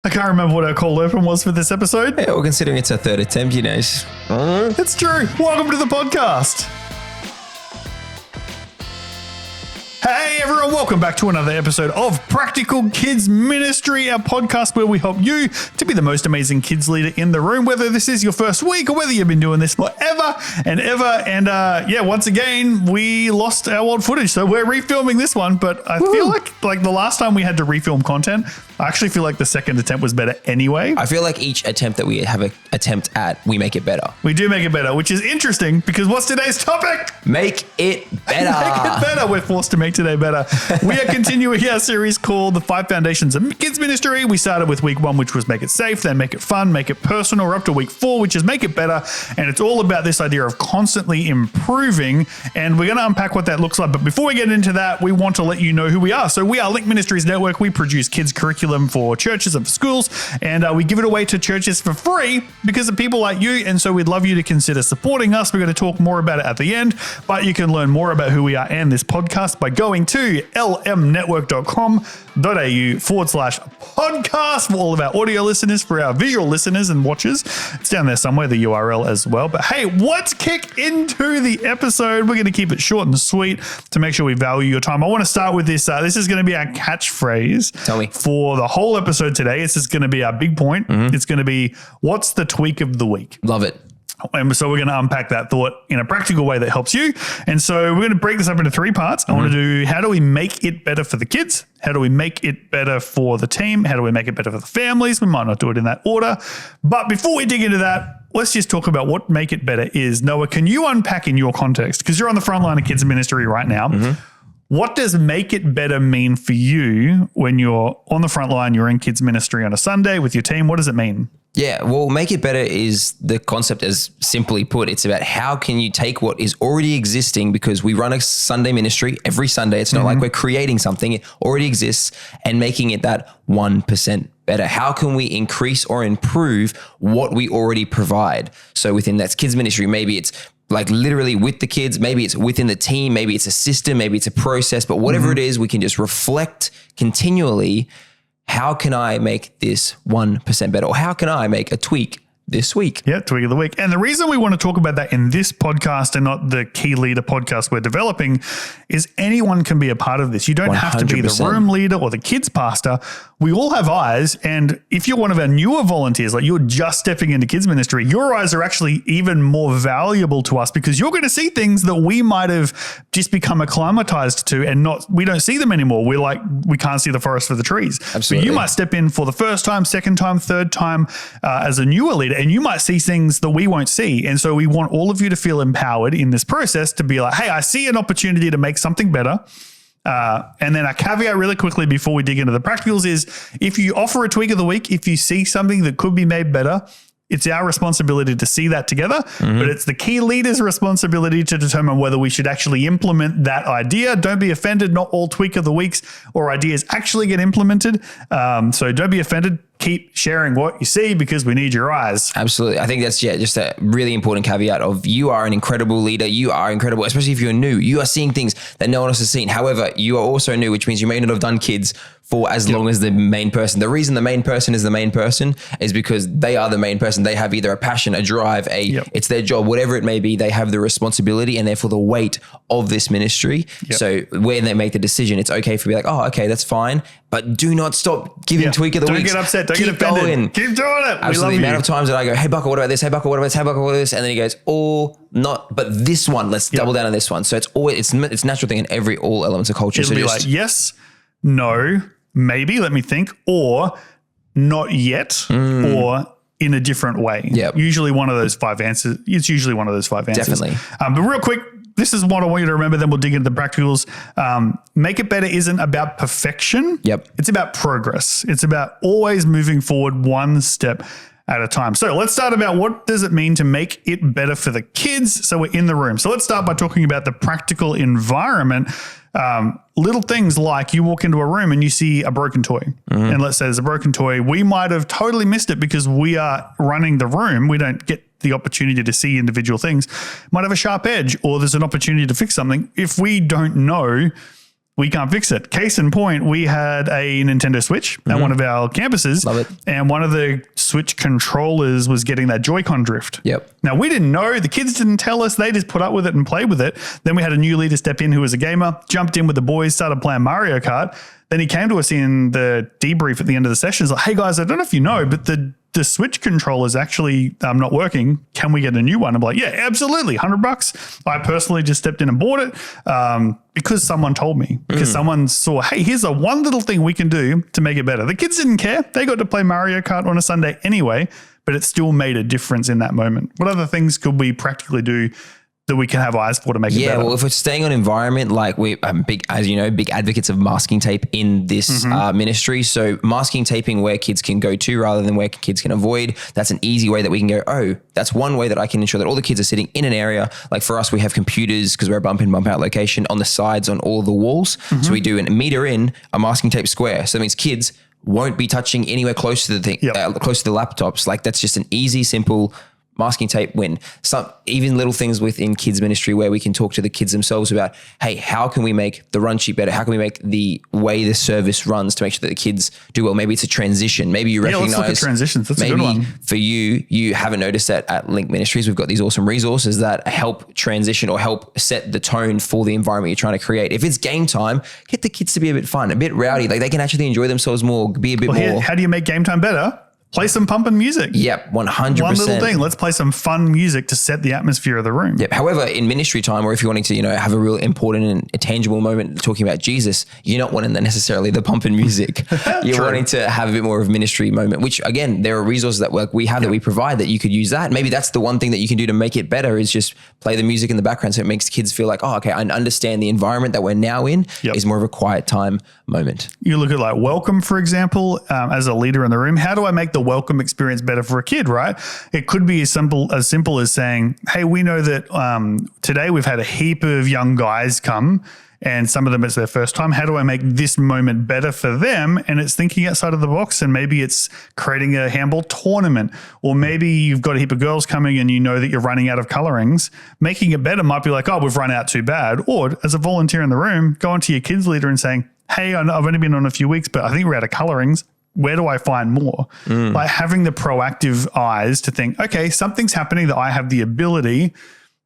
I can't remember what our cold open was for this episode. Yeah, well, considering it's our third attempt, It's true. Welcome to the podcast. Hey everyone, welcome back to another episode of Practical Kids Ministry, our podcast where we help you to be the most amazing kids leader in the room, whether this is your first week or whether you've been doing this forever and ever. And once again, we lost our old footage, so we're refilming this one. But I feel like the last time we had to refilm content, I actually feel like the second attempt was better anyway. I feel like each attempt that we have an attempt at, we make it better. We do make it better, which is interesting because what's today's topic? Make it better. Make it better. We're forced to make today better. We are continuing our series called The 5 Foundations of Kids Ministry. We started with week 1, which was make it safe, then make it fun, make it personal. We're up to week 4, which is make it better. And it's all about this idea of constantly improving. And we're going to unpack what that looks like. But before we get into that, we want to let you know who we are. So we are Link Ministries Network. We produce kids curriculum for churches and for schools. And we give it away to churches for free because of people like you. And so we'd love you to consider supporting us. We're going to talk more about it at the end. But you can learn more about who we are and this podcast by going to lmnetwork.com.au/podcast for all of our audio listeners, for our visual listeners and watchers. It's down there somewhere, the URL as well. But hey, let's kick into the episode. We're going to keep it short and sweet to make sure we value your time. I want to start with this. This is going to be our catchphrase Tell me. for the whole episode today. This is going to be our big point. It's going to be, what's the tweak of the week? Love it. And so we're going to unpack that thought in a practical way that helps you. And so we're going to break this up into 3 parts. I want to do, how do we make it better for the kids? How do we make it better for the team? How do we make it better for the families? We might not do it in that order. But before we dig into that, let's just talk about what make it better is. Noah, can you unpack in your context? Because you're on the front line of kids ministry right now. What does make it better mean for you when you're on the front line, you're in kids ministry on a Sunday with your team? What does it mean? Yeah, well, make it better is the concept as simply put. It's about how can you take what is already existing, because we run a Sunday ministry every Sunday. It's not like we're creating something. It already exists, and making it that 1% better. How can we increase or improve what we already provide? So within that's kids ministry, maybe it's like literally with the kids, maybe it's within the team, maybe it's a system, maybe it's a process, but whatever it is, we can just reflect continually. How can I make this 1% better? Or how can I make a tweak this week? Yeah, tweak of the week. And the reason we want to talk about that in this podcast and not the Key Leader podcast we're developing is anyone can be a part of this. You don't have to be the 100%. room leader or the kids pastor. We all have eyes. And if you're one of our newer volunteers, like you're just stepping into kids ministry, your eyes are actually even more valuable to us because you're going to see things that we might have just become acclimatized to and we don't see them anymore. We're like, we can't see the forest for the trees. Absolutely. But you might step in for the first time, second time, third time as a newer leader, and you might see things that we won't see. And so we want all of you to feel empowered in this process to be like, hey, I see an opportunity to make something better. And then a caveat really quickly before we dig into the practicals is if you offer a tweak of the week, if you see something that could be made better, it's our responsibility to see that together, but it's the key leader's responsibility to determine whether we should actually implement that idea. Don't be offended. Not all tweak of the weeks or ideas actually get implemented. So don't be offended. Keep sharing what you see because we need your eyes. Absolutely. I think that's just a really important caveat of you are an incredible leader. You are incredible, especially if you're new. You are seeing things that no one else has seen. However, you are also new, which means you may not have done kids for as long as the main person. The reason the main person is the main person is because they are the main person. They have either a passion, a drive, it's their job, whatever it may be. They have the responsibility and therefore the weight of this ministry. So when they make the decision, it's okay for be like, oh, okay, that's fine. But do not stop giving tweak of the week. Don't get upset. Don't get offended. Going. Keep doing it. Absolutely. The amount of times that I go, hey, Buckle, what about this? Hey, Buckle, what about this? Hey, Buckle, what about this? And then he goes, oh, not, but this one, let's double down on this one. So it's always, it's a natural thing in all elements of culture. It'll be like, yes, no, maybe, let me think, or not yet, or in a different way. Usually one of those 5 answers. It's usually one of those 5 answers. Definitely. But real quick, this is what I want you to remember, then we'll dig into the practicals. Make it better isn't about perfection. It's about progress. It's about always moving forward one step at a time. So let's start about what does it mean to make it better for the kids so we're in the room. So let's start by talking about the practical environment. Little things like you walk into a room and you see a broken toy. And let's say there's a broken toy. We might have totally missed it because we are running the room. We don't get the opportunity to see individual things. Might have a sharp edge or there's an opportunity to fix something. If we don't know we can't fix it. Case in point, we had a Nintendo Switch at one of our campuses. Love it. And one of the Switch controllers was getting that Joy-Con drift. Yep. Now, we didn't know. The kids didn't tell us. They just put up with it and played with it. Then we had a new leader step in who was a gamer, jumped in with the boys, started playing Mario Kart. Then he came to us in the debrief at the end of the session. He's like, hey, guys, I don't know if you know, but the Switch controller is actually not working. Can we get a new one? I'm like, yeah, absolutely. $100. I personally just stepped in and bought it because someone told me, because someone saw, hey, here's a one little thing we can do to make it better. The kids didn't care. They got to play Mario Kart on a Sunday anyway, but it still made a difference in that moment. What other things could we practically do that we can have eyes for to make it better? Yeah, well, if we're staying on environment, like we're big, as you know, big advocates of masking tape in this ministry. So masking taping where kids can go to rather than where kids can avoid. That's an easy way that we can go, oh, that's one way that I can ensure that all the kids are sitting in an area. Like for us, we have computers because we're a bump in, bump out location on the sides on all the walls. So we do a meter in a masking tape square. So that means kids won't be touching anywhere close to the thing, close to the laptops. Like that's just an easy, simple masking tape win. Some even little things within kids ministry where we can talk to the kids themselves about, hey, how can we make the run sheet better? How can we make the way the service runs to make sure that the kids do well? Maybe it's a transition. Maybe you recognize. Let's look at transitions. That's a good one. For you haven't noticed that at Link Ministries, we've got these awesome resources that help transition or help set the tone for the environment you're trying to create. If it's game time, get the kids to be a bit fun, a bit rowdy. Like they can actually enjoy themselves more, be a bit more. How do you make game time better? Play some pumping music. Yep, 100%. One little thing. Let's play some fun music to set the atmosphere of the room. Yep. However, in ministry time, or if you're wanting to, have a real important and a tangible moment talking about Jesus, you're not wanting necessarily the pumping music. You're wanting to have a bit more of a ministry moment, which again, there are resources that we have that we provide that you could use that. Maybe that's the one thing that you can do to make it better is just play the music in the background so it makes kids feel like, oh, okay, I understand the environment that we're now in is more of a quiet time moment. You look at like welcome, for example, as a leader in the room. How do I make the welcome experience better for a kid, right? It could be as simple as saying, hey, we know that today we've had a heap of young guys come and some of them it's their first time. How do I make this moment better for them? And it's thinking outside of the box, and maybe it's creating a handball tournament, or maybe you've got a heap of girls coming and you know that you're running out of colorings. Making it better might be like, oh, we've run out too bad. Or as a volunteer in the room, going to your kids leader and saying, hey, I've only been on a few weeks, but I think we're out of colorings. Where do I find more? Like having the proactive eyes to think, okay, something's happening that I have the ability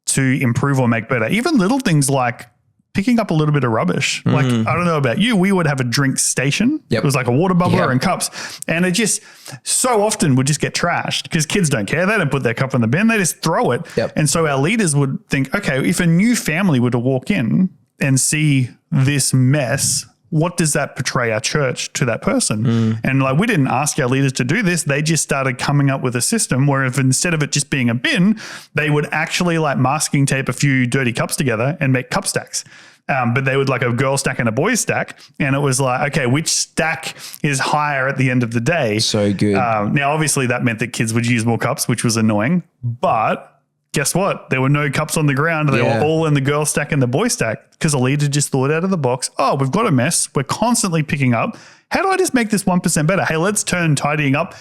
to improve or make better. Even little things like picking up a little bit of rubbish. Like, I don't know about you, we would have a drink station. It was like a water bubbler and cups. And it just so often would just get trashed because kids don't care. They don't put their cup in the bin. They just throw it. And so our leaders would think, okay, if a new family were to walk in and see this mess, what does that portray our church to that person? And like, we didn't ask our leaders to do this. They just started coming up with a system where if instead of it just being a bin, they would actually like masking tape a few dirty cups together and make cup stacks. But they would like a girl stack and a boy stack. And it was like, okay, which stack is higher at the end of the day? So good. Now, obviously that meant that kids would use more cups, which was annoying, but guess what? There were no cups on the ground. They were all in the girl stack and the boy stack because the leader just thought out of the box. Oh, we've got a mess. We're constantly picking up. How do I just make this 1% better? Hey, let's turn tidying up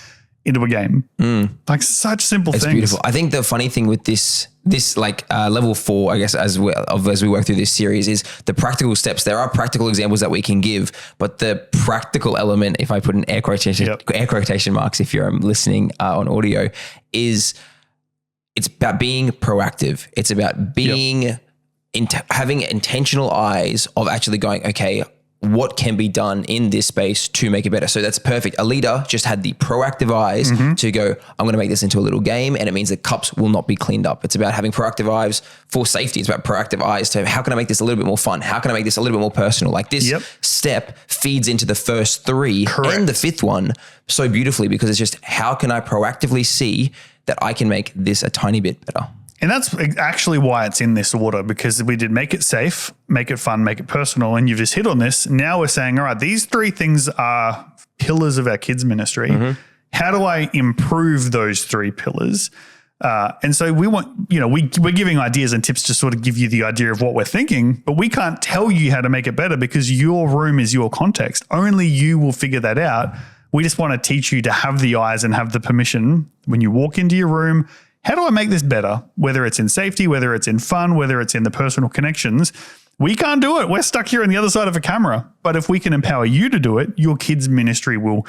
into a game. Like such simple things. It's beautiful. I think the funny thing with this like level 4, I guess, as we work through this series is the practical steps. There are practical examples that we can give, but the practical element, if I put an air quotation marks, if you're listening on audio, is it's about being proactive. It's about being having intentional eyes of actually going, okay, what can be done in this space to make it better? So that's perfect. A leader just had the proactive eyes to go, I'm going to make this into a little game, and it means the cups will not be cleaned up. It's about having proactive eyes for safety. It's about proactive eyes to how can I make this a little bit more fun? How can I make this a little bit more personal? Like this step feeds into the first 3 and the 5th one so beautifully because it's just how can I proactively see that I can make this a tiny bit better. And that's actually why it's in this order, because we did make it safe, make it fun, make it personal. And you've just hit on this. Now we're saying, all right, these 3 things are pillars of our kids ministry. How do I improve those 3 pillars? And so we want, we're giving ideas and tips to sort of give you the idea of what we're thinking, but we can't tell you how to make it better because your room is your context. Only you will figure that out. We just want to teach you to have the eyes and have the permission when you walk into your room. How do I make this better? Whether it's in safety, whether it's in fun, whether it's in the personal connections, We can't do it. We're stuck here on the other side of a camera. But if we can empower you to do it, your kids' ministry will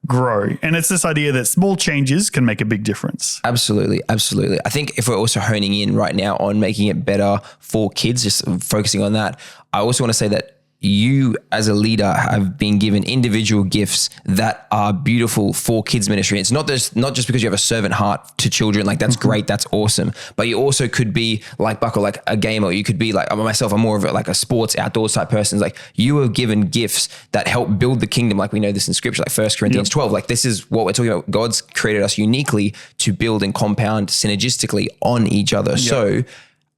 grow. And it's this idea that small changes can make a big difference. Absolutely. Absolutely. I think if we're also honing in right now on making it better for kids, just focusing on that, I also want to say that you as a leader have been given individual gifts that are beautiful for kids ministry. It's not just because you have a servant heart to children. Like that's great. That's awesome. But you also could be like Buckle, like a gamer. You could be like myself. I'm more of like a sports outdoors type person. Like you were given gifts that help build the kingdom. Like we know this in scripture, like 1 Corinthians 12. Like this is what we're talking about. God's created us uniquely to build and compound synergistically on each other. So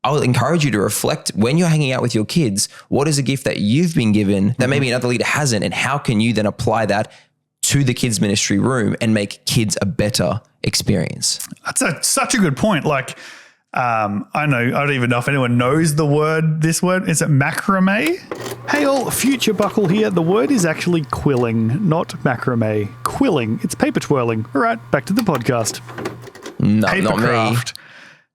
I'll encourage you to reflect when you're hanging out with your kids, what is a gift that you've been given that maybe another leader hasn't, and how can you then apply that to the kids ministry room and make kids a better experience? That's such a good point. Like, I don't even know if anyone knows this word. Is it macrame? Hey all, Future Buckle here. The word is actually quilling, not macrame. Quilling. It's paper twirling. All right, back to the podcast. No, Paper not craft. Me.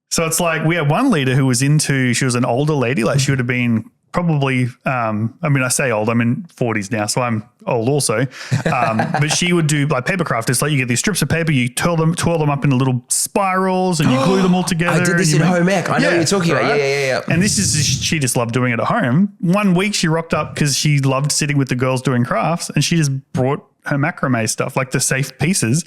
So it's like we had one leader who was she was an older lady, like she would have been probably, I say old, I'm in 40s now, so I'm old also. But she would do like paper craft. It's like you get these strips of paper, you twirl them up into little spirals and you glue them all together. I did this in home ec. I know what you're talking about. Yeah. And she just loved doing it at home. One week she rocked up because she loved sitting with the girls doing crafts, and she just brought her macrame stuff, like the safe pieces.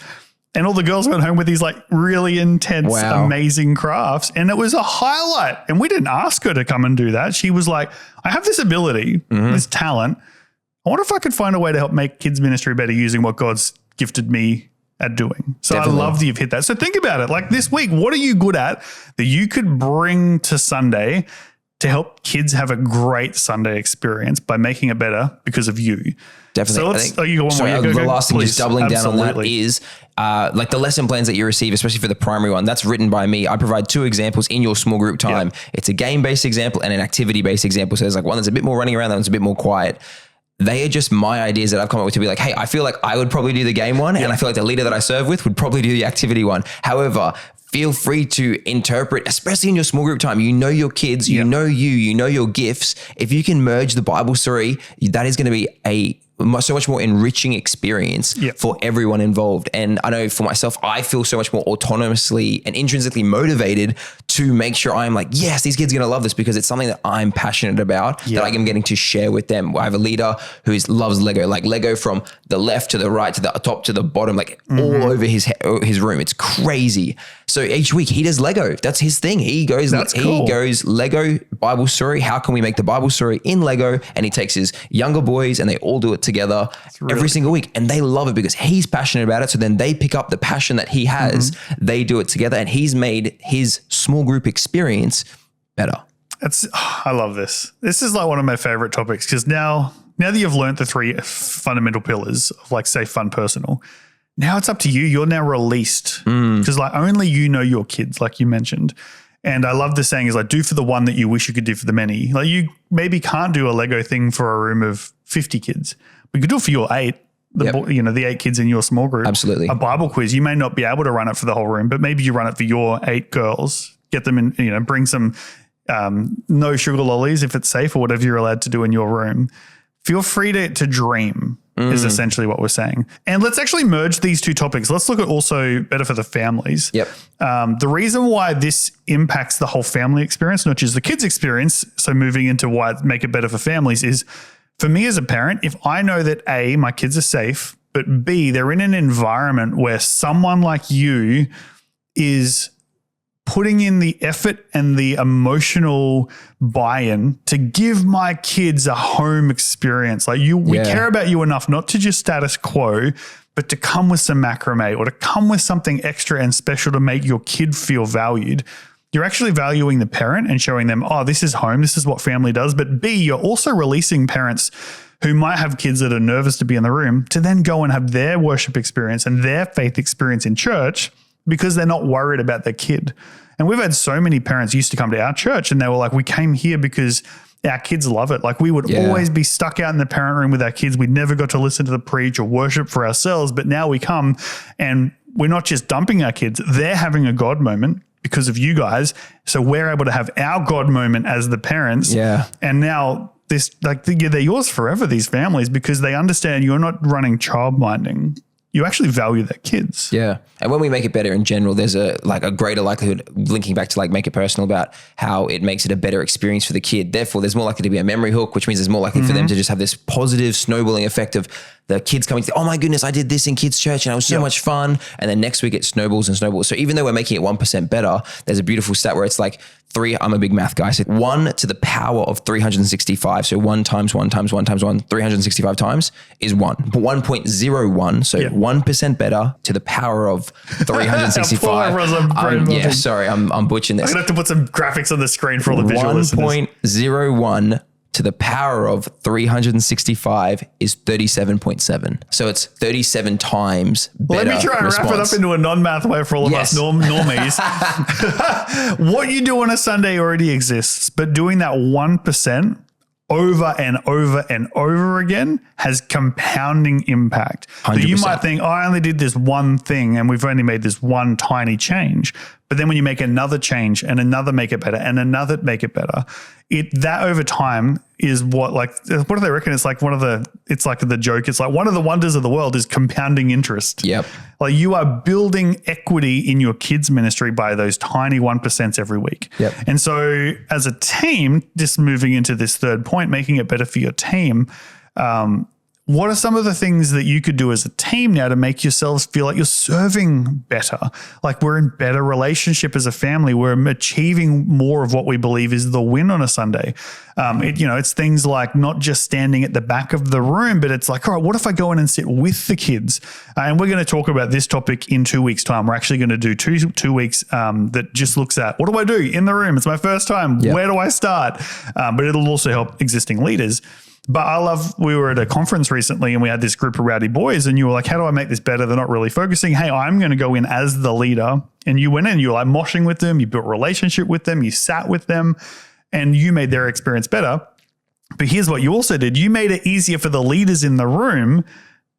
And all the girls went home with these like really intense, amazing crafts. And it was a highlight. And we didn't ask her to come and do that. She was like, I have this ability, this talent. I wonder if I could find a way to help make kids ministry better using what God's gifted me at doing. So definitely. I love that you've hit that. So think about it. Like this week, what are you good at that you could bring to Sunday to help kids have a great Sunday experience by making it better because of you? Definitely. So the last thing, just doubling down on that is like the lesson plans that you receive, especially for the primary one, that's written by me. I provide 2 examples in your small group time. Yep. It's a game-based example and an activity-based example. So there's like one that's a bit more running around, that one's a bit more quiet. They are just my ideas that I've come up with to be like, hey, I feel like I would probably do the game one, and I feel like the leader that I serve with would probably do the activity one. However, feel free to interpret, especially in your small group time. You know your kids, you know you know your gifts. If you can merge the Bible story, that is going to be so much more enriching experience for everyone involved. And I know for myself, I feel so much more autonomously and intrinsically motivated to make sure I'm like, yes, these kids are going to love this because it's something that I'm passionate about, that I am getting to share with them. I have a leader who loves Lego, like Lego from the left to the right, to the top to the bottom, like all over his room. It's crazy. So each week he does Lego. That's his thing. He goes Lego Bible story. How can we make the Bible story in Lego? And he takes his younger boys and they all do it together every single week. And they love it because he's passionate about it. So then they pick up the passion that he has. They do it together, and he's made his small group experience better. I love this. This is like one of my favorite topics because now that you've learned the 3 fundamental pillars of like safe, fun, personal, now it's up to you. You're now released because like only you know your kids, like you mentioned. And I love the saying is like, do for the one that you wish you could do for the many. Like you maybe can't do a Lego thing for a room of 50 kids, but you could do it for your 8, the 8 kids in your small group. Absolutely. A Bible quiz, you may not be able to run it for the whole room, but maybe you run it for your 8 girls, get them in, bring some no sugar lollies if it's safe or whatever you're allowed to do in your room. Feel free to dream. Is essentially what we're saying. And let's actually merge these 2 topics. Let's look at also better for the families. Yep. The reason why this impacts the whole family experience, not just the kids' experience, so moving into why make it better for families is, for me as a parent, if I know that A, my kids are safe, but B, they're in an environment where someone like you is putting in the effort and the emotional buy-in to give my kids a home experience. Like we care about you enough, not to just status quo, but to come with some macrame or to come with something extra and special to make your kid feel valued. You're actually valuing the parent and showing them, oh, this is home. This is what family does. But B, you're also releasing parents who might have kids that are nervous to be in the room to then go and have their worship experience and their faith experience in church because they're not worried about their kid. And we've had so many parents used to come to our church and they were like, we came here because our kids love it. Like we would always be stuck out in the parent room with our kids. We never got to listen to the preach or worship for ourselves. But now we come and we're not just dumping our kids. They're having a God moment. because of you guys. So we're able to have our God moment as the parents. Yeah. And now they're yours forever, these families, because they understand you're not running childminding. You actually value their kids. Yeah. And when we make it better in general, there's a greater likelihood, linking back to make it personal, about how it makes it a better experience for the kid. Therefore, there's more likely to be a memory hook, which means there's more likely for them to just have this positive snowballing effect of the kids coming to, oh my goodness, I did this in kids' church and it was so much fun. And then next week it snowballs and snowballs. So even though we're making it 1% better, there's a beautiful stat where it's like I'm a big math guy. So 1 to the power of 365. So 1 times 1 times 1 times 1, 365 times is 1. But 1.01, so 1% better to the power of 365. Yeah, sorry, I'm butchering this. I'm going to have to put some graphics on the screen for all the visual listeners. 1.01 to the power of 365 is 37.7. So it's 37 times better. Let me try and wrap it up into a non-math way for all of us normies. What you do on a Sunday already exists, but doing that 1% over and over and over again has compounding impact. 100%. So you might think, I only did this one thing and we've only made this one tiny change. But then when you make another change and another make it better and another make it better, that over time is what do they reckon? It's like it's like the joke. It's like one of the wonders of the world is compounding interest. Yep. Like you are building equity in your kids' ministry by those tiny 1% every week. Yep. And so as a team, just moving into this third point, making it better for your team, what are some of the things that you could do as a team now to make yourselves feel like you're serving better? Like we're in better relationship as a family. We're achieving more of what we believe is the win on a Sunday. It's things like not just standing at the back of the room, but it's like, all right, what if I go in and sit with the kids? And we're going to talk about this topic in 2 weeks' time. We're actually going to do two weeks that just looks at, what do I do in the room? It's my first time. Yep. Where do I start? But it'll also help existing leaders. But we were at a conference recently and we had this group of rowdy boys and you were like, how do I make this better? They're not really focusing. Hey, I'm going to go in as the leader. And you went in, you were like moshing with them. You built a relationship with them. You sat with them and you made their experience better. But here's what you also did. You made it easier for the leaders in the room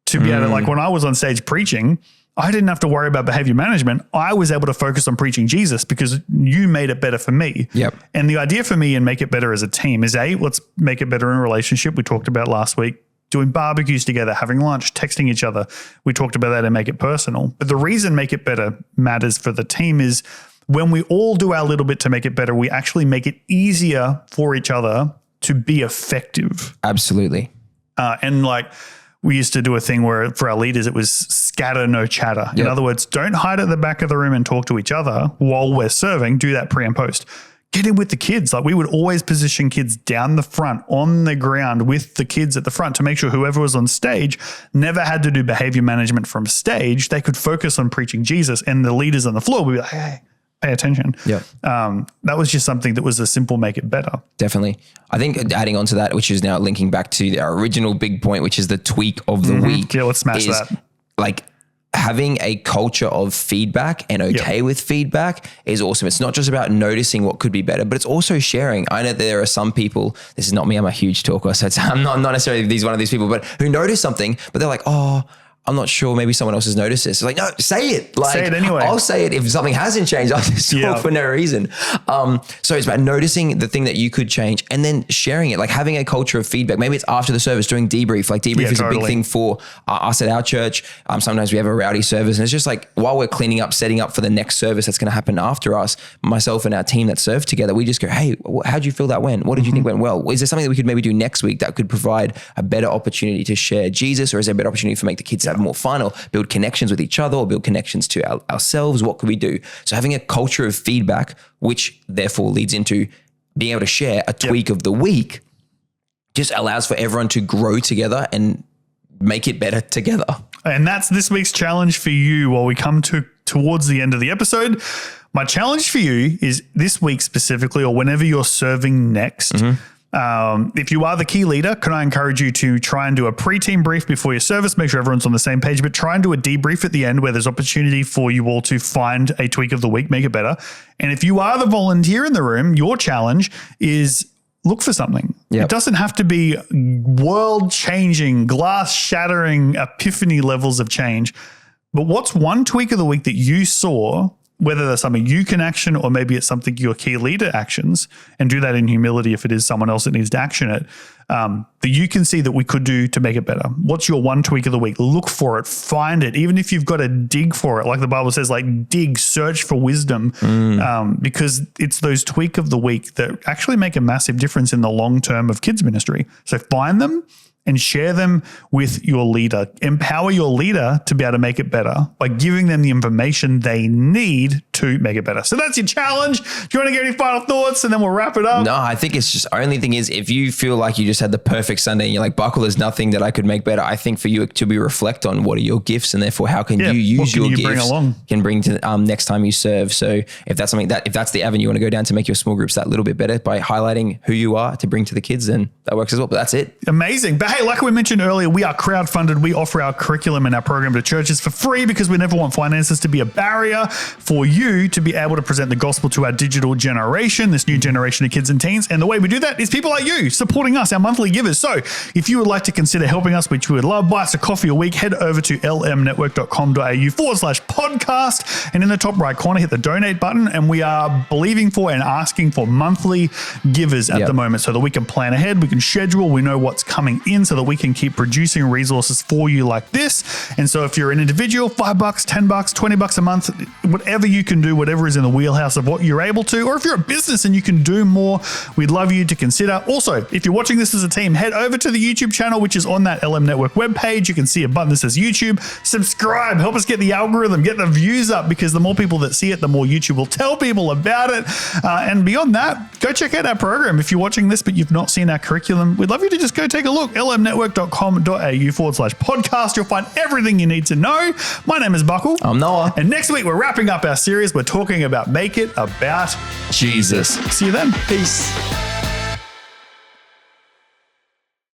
to be able to, like when I was on stage preaching, I didn't have to worry about behavior management. I was able to focus on preaching Jesus because you made it better for me. Yep. And the idea for me and make it better as a team is let's make it better in a relationship. We talked about last week, doing barbecues together, having lunch, texting each other. We talked about that and make it personal. But the reason make it better matters for the team is when we all do our little bit to make it better, we actually make it easier for each other to be effective. Absolutely. We used to do a thing where for our leaders, it was scatter, no chatter. Yep. In other words, don't hide at the back of the room and talk to each other while we're serving. Do that pre and post. Get in with the kids. Like we would always position kids down the front on the ground with the kids at the front to make sure whoever was on stage never had to do behavior management from stage. They could focus on preaching Jesus and the leaders on the floor would be like, hey, pay attention. Yeah. That was just something that was a simple make it better. Definitely. I think adding on to that, which is now linking back to our original big point, which is the tweak of the week. Yeah, let's smash that. Like having a culture of feedback and with feedback is awesome. It's not just about noticing what could be better, but it's also sharing. I know that there are some people, this is not me, I'm a huge talker, so I'm not necessarily one of these people, but who notice something, but they're like, oh, I'm not sure, maybe someone else has noticed this. It's like, no, say it. Like, say it anyway. I'll say it if something hasn't changed. I'll just talk for no reason. So it's about noticing the thing that you could change and then sharing it, like having a culture of feedback. Maybe it's after the service, doing debrief. Like debrief is a big thing for us at our church. Sometimes we have a rowdy service and it's just like while we're cleaning up, setting up for the next service that's going to happen after us, myself and our team that serve together, we just go, hey, how'd you feel that went? What did you think went well? Is there something that we could maybe do next week that could provide a better opportunity to share Jesus, or is there a better opportunity for make the kids have more fun or build connections with each other or build connections to ourselves? What could we do? So having a culture of feedback, which therefore leads into being able to share a tweak of the week, just allows for everyone to grow together and make it better together. And that's this week's challenge for you while we come towards the end of the episode. My challenge for you is this week specifically, or whenever you're serving next, if you are the key leader, can I encourage you to try and do a pre-team brief before your service, make sure everyone's on the same page, but try and do a debrief at the end where there's opportunity for you all to find a tweak of the week, make it better. And if you are the volunteer in the room, your challenge is look for something. It doesn't have to be world-changing, glass-shattering, epiphany levels of change. But what's one tweak of the week that you saw whether that's something you can action or maybe it's something your key leader actions, and do that in humility if it is someone else that needs to action it, that you can see that we could do to make it better. What's your one tweak of the week? Look for it, find it, even if you've got to dig for it. Like the Bible says, like dig, search for wisdom, because it's those tweak of the week that actually make a massive difference in the long term of kids ministry. So find them and share them with your leader. Empower your leader to be able to make it better by giving them the information they need to make it better. So that's your challenge. Do you want to get any final thoughts and then we'll wrap it up? No, I think it's just, only thing is, if you feel like you just had the perfect Sunday and you're like, Buckle, there's nothing that I could make better. I think for you to be reflect on what are your gifts, and therefore how can you use your gifts can bring to next time you serve. So if that's something if that's the avenue you want to go down to make your small groups that little bit better by highlighting who you are to bring to the kids, then that works as well. But that's it. Amazing. But hey, like we mentioned earlier, we are crowdfunded. We offer our curriculum and our program to churches for free because we never want finances to be a barrier for you to be able to present the gospel to our digital generation, this new generation of kids and teens. And the way we do that is people like you supporting us, our monthly givers. So if you would like to consider helping us, which we would love, buy us a coffee a week, head over to lmnetwork.com.au/podcast. And in the top right corner, hit the donate button. And we are believing for and asking for monthly givers at the moment so that we can plan ahead, we can schedule, we know what's coming in so that we can keep producing resources for you like this. And so if you're an individual, $5, $10, $20 a month, whatever you can do, whatever is in the wheelhouse of what you're able to, or if you're a business and you can do more, we'd love you to consider. Also, if you're watching this as a team, head over to the YouTube channel, which is on that LM Network webpage. You can see a button that says YouTube. Subscribe, help us get the algorithm, get the views up, because the more people that see it, the more YouTube will tell people about it. And beyond that, go check out our program. If you're watching this, but you've not seen our curriculum, we'd love you to just go take a look. lmnetwork.com.au/podcast. You'll find everything you need to know. My name is Buckle. I'm Noah. And next week, we're wrapping up our series. We're talking about Make It About Jesus. See you then. Peace.